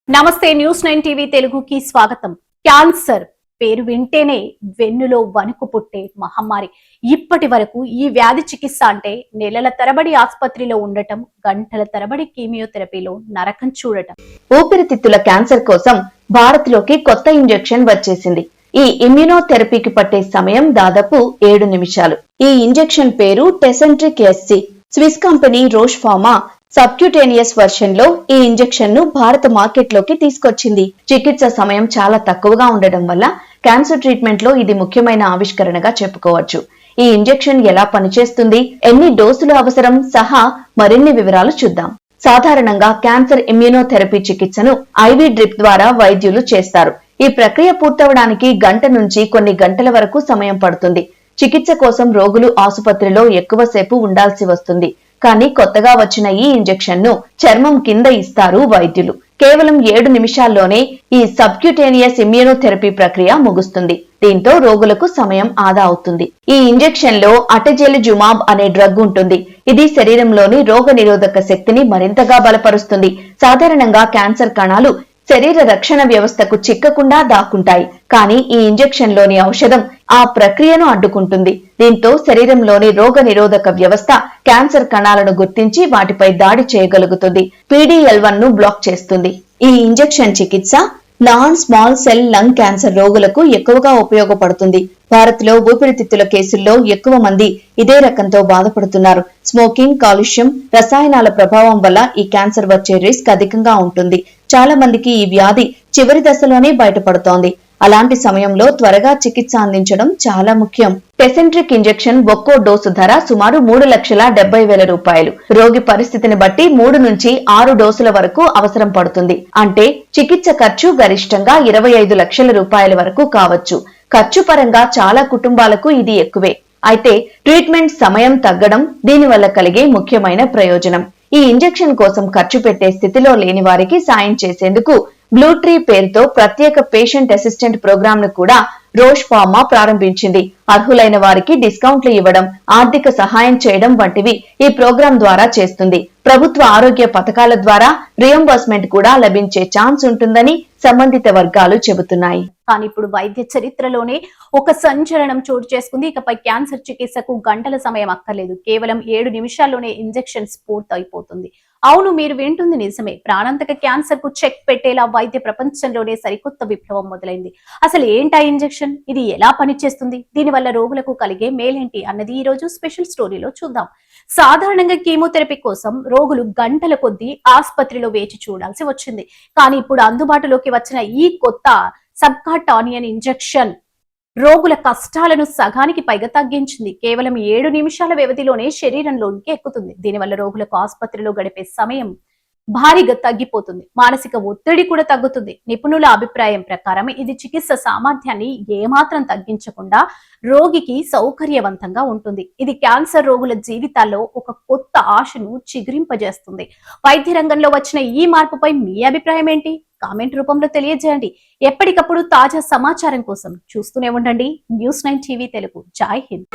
నమస్తే news 9 TV తెలుగుకి స్వాగతం. క్యాన్సర్ పేరు వింటేనే వెన్నులో వణుకు పుట్టే మహమ్మారి. ఇప్పటి వరకు ఈ వ్యాధి చికిత్స అంటే నెలల తరబడి ఆసుపత్రిలో ఉండటం, గంటల తరబడి కీమియోథెరపీలో నరకం చూడటం. ఊపిరితిత్తుల క్యాన్సర్ కోసం భారత్ లోకి కొత్త ఇంజెక్షన్ వచ్చేసింది. ఈ ఇమ్యునోథెరపీకి పట్టే సమయం దాదాపు 7 నిమిషాలు. ఈ ఇంజెక్షన్ పేరు టెసెంట్రిక్ SC. Swiss company Roche pharma subcutaneous version లో ఈ ఇంజెక్షన్ ను భారత మార్కెట్ లోకి తీసుకొచ్చింది. చికిత్స సమయం చాలా తక్కువగా ఉండడం వల్ల క్యాన్సర్ ట్రీట్మెంట్ లో ఇది ముఖ్యమైన ఆవిష్కరణగా చెప్పుకోవచ్చు. ఈ ఇంజెక్షన్ ఎలా పనిచేస్తుంది, ఎన్ని డోసులు అవసరం సహా మరిన్ని వివరాలు చూద్దాం. సాధారణంగా క్యాన్సర్ ఇమ్యునోథెరపీ చికిత్సను IV డ్రిప్ ద్వారా వైద్యులు చేస్తారు. ఈ ప్రక్రియ పూర్తవడానికి గంట నుంచి కొన్ని గంటల వరకు సమయం పడుతుంది. చికిత్స కోసం రోగులు ఆసుపత్రిలో ఎక్కువసేపు ఉండాల్సి వస్తుంది. కానీ కొత్తగా వచ్చిన ఈ ఇంజెక్షన్ ను చర్మం కింద ఇస్తారు వైద్యులు. కేవలం 7 నిమిషాల్లోనే ఈ సబ్క్యూటేనియస్ ఇమ్యూనోథెరపీ ప్రక్రియ ముగుస్తుంది. దీంతో రోగులకు సమయం ఆదా అవుతుంది. ఈ ఇంజెక్షన్ లో అటెజెలిజుమాబ్ అనే డ్రగ్ ఉంటుంది. ఇది శరీరంలోని రోగ నిరోధక శక్తిని మరింతగా బలపరుస్తుంది. సాధారణంగా క్యాన్సర్ కణాలు శరీర రక్షణ వ్యవస్థకు చిక్కకుండా దాక్కుంటాయి. కానీ ఈ ఇంజెక్షన్ లోని ఔషధం ఆ ప్రక్రియను అడ్డుకుంటుంది. దీంతో శరీరంలోని రోగ నిరోధక వ్యవస్థ క్యాన్సర్ కణాలను గుర్తించి వాటిపై దాడి చేయగలుగుతుంది. PD-L1 ను బ్లాక్ చేస్తుంది. ఈ ఇంజెక్షన్ చికిత్స non small cell lung cancer రోగులకు ఎక్కువగా ఉపయోగపడుతుంది. భారత్ లో ఊపిరితిత్తుల కేసుల్లో ఎక్కువ మంది ఇదే రకంతో బాధపడుతున్నారు. స్మోకింగ్, కాలుష్యం, రసాయనాల ప్రభావం వల్ల ఈ క్యాన్సర్ వచ్చే రిస్క్ అధికంగా ఉంటుంది. చాలా మందికి ఈ వ్యాధి చివరి దశలోనే బయటపడుతోంది. అలాంటి సమయంలో త్వరగా చికిత్స అందించడం చాలా ముఖ్యం. టెసెంట్రిక్ ఇంజెక్షన్ ఒక్కో డోసు ధర సుమారు 3,70,000 రూపాయలు. రోగి పరిస్థితిని బట్టి 3 నుంచి 6 డోసుల వరకు అవసరం పడుతుంది. అంటే చికిత్స ఖర్చు గరిష్టంగా 25 లక్షల రూపాయల వరకు కావచ్చు. ఖర్చు పరంగా చాలా కుటుంబాలకు ఇది ఎక్కువే. అయితే ట్రీట్మెంట్ సమయం తగ్గడం దీనివల్ల కలిగే ముఖ్యమైన ప్రయోజనం. ఈ ఇంజెక్షన్ కోసం ఖర్చు పెట్టే స్థితిలో లేని వారికి సాయం చేసేందుకు బ్లూ ట్రీ పేరుతో ప్రత్యేక పేషెంట్ అసిస్టెంట్ ప్రోగ్రామ్ ను కూడా రోష్ ఫార్మా ప్రారంభించింది. అర్హులైన వారికి డిస్కౌంట్లు ఇవ్వడం, ఆర్థిక సహాయం చేయడం వంటివి ఈ ప్రోగ్రాం ద్వారా చేస్తుంది. ప్రభుత్వ ఆరోగ్య పథకాల ద్వారా రియంబర్స్మెంట్ కూడా లభించే ఛాన్స్ ఉంటుందని సంబంధిత వర్గాలు చెబుతున్నాయి. కానీ ఇప్పుడు వైద్య చరిత్రలోనే ఒక సంచలనం చోటు చేసుకుంది. ఇకపై క్యాన్సర్ చికిత్సకు గంటల సమయం అక్కర్లేదు. కేవలం 7 నిమిషాల్లోనే ఇంజెక్షన్స్ పూర్తయిపోతుంది. అవును, మీరు వింటుంది నిజమే. ప్రాణాంతక క్యాన్సర్ కు చెక్ పెట్టేలా వైద్య ప్రపంచంలోనే సరికొత్త విప్లవం మొదలైంది. అసలు ఏంటా ఇంజెక్షన్, ఇది ఎలా పనిచేస్తుంది, దీనివల్ల రోగులకు కలిగే మేలేంటి అన్నది ఈ రోజు స్పెషల్ స్టోరీలో చూద్దాం. సాధారణంగా కీమోథెరపీ కోసం రోగులు గంటల కొద్దీ ఆసుపత్రిలో వేచి చూడాల్సి వచ్చింది. కానీ ఇప్పుడు అందుబాటులోకి వచ్చిన ఈ కొత్త సబ్కాటానియన్ ఇంజెక్షన్ రోగుల కష్టాలను సగానికి పైగా తగ్గించింది. కేవలం 7 నిమిషాల వ్యవధిలోనే శరీరంలోకి ఎక్కుతుంది. దీనివల్ల రోగులకు ఆసుపత్రిలో గడిపే సమయం భారీగా తగ్గిపోతుంది. మానసిక ఒత్తిడి కూడా తగ్గుతుంది. నిపుణుల అభిప్రాయం ప్రకారం ఇది చికిత్స సామర్థ్యాన్ని ఏమాత్రం తగ్గించకుండా రోగికి సౌకర్యవంతంగా ఉంటుంది. ఇది క్యాన్సర్ రోగుల జీవితాల్లో ఒక కొత్త ఆశను చిగురింపజేస్తుంది. వైద్య రంగంలో వచ్చిన ఈ మార్పుపై మీ అభిప్రాయం ఏంటి? కామెంట్ రూపంలో తెలియజేయండి. ఎప్పటికప్పుడు తాజా సమాచారం కోసం చూస్తూనే ఉండండి న్యూస్ 9 టీవీ తెలుగు. జై హింద్.